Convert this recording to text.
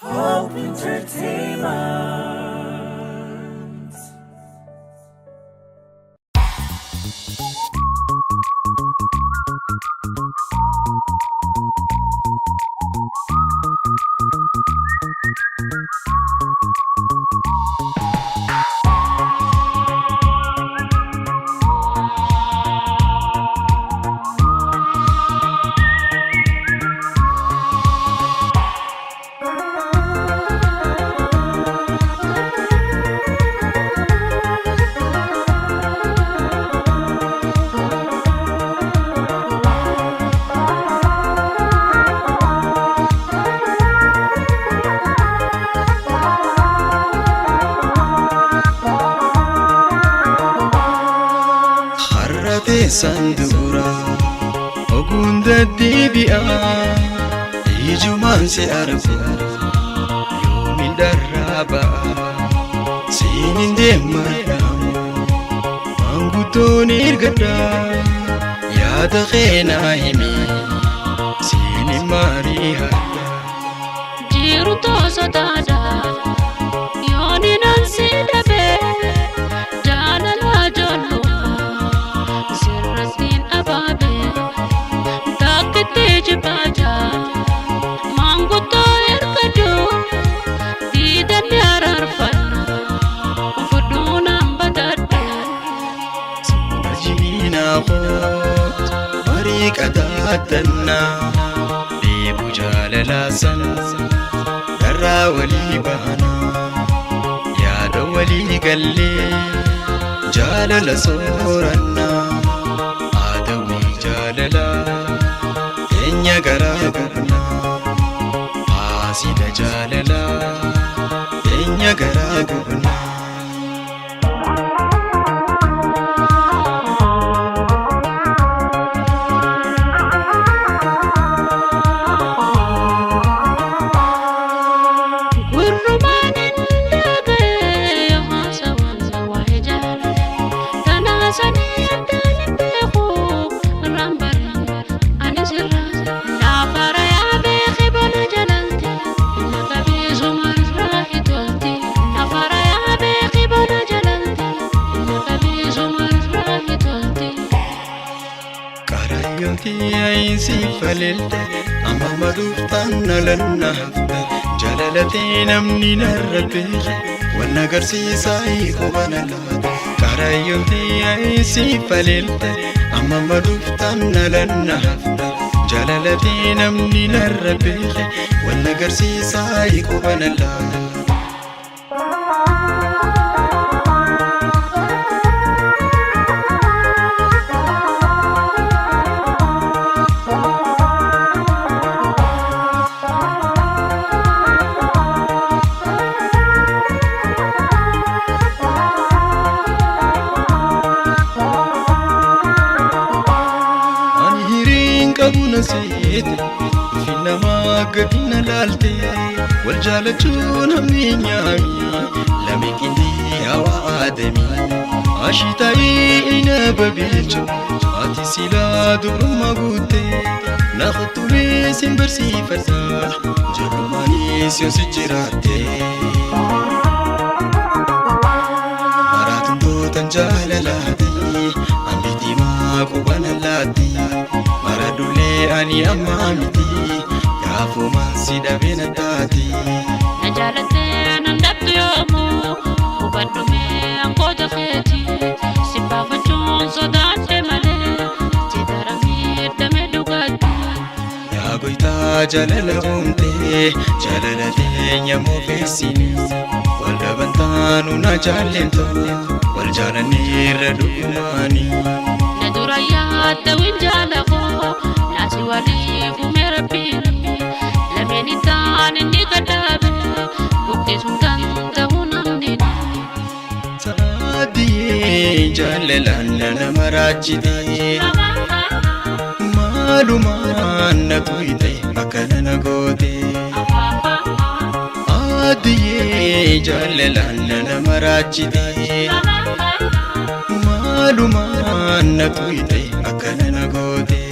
Hope Entertainment. Sandura ogunda dibia ijuman se arfu yomin daraba sinin demara manguton irgada ya da khena himi sinin mariha jiru to sadada yoni nan sidabe jalala jollo Jibata manguto erkado didan yararfan fuduna badada sinajina khot bariqatatna bibu jalalasan darra wali bana ya da wali galle jalala soranna adawi jalala enya garaguna asida jalala enya garaguna si falilde amma maduftan nalanna hafte jalalati namni narrabe wana garsiisa iqobanala karayonti ay si falilde amma maduftan nalanna hafte jalalati namni narrabe wana garsiisa iqobanala نسيت فينا ما قدنا لالتي والجالتون همي نيامي لمن كندي هوا آدمي عشتاي إنا ببيجو آتي سلا دور ما قوتي ناخدو بيسين برسي فتاح جلو ماني سيوسي جراتي مراتن دوتن جاللاتي أمبيتي ما قوانا لاتي maradule ani amamiti yafu mansida benatati najalate nandabtu yomu ubadume ankoda kheti sipafachon sodate male tidarami dame dugati ya goita jalala umte jalalate nyamo fesini walda bantanu na jalento wal jalani radumani naduraya tawinjala nasi walifu merapini lameni tani nikadabe bukti sultan tahunamnini saadiye jalalana namarachide maluman natuite makana nagote adiye jalalana namarachide maluman natuite makana nagote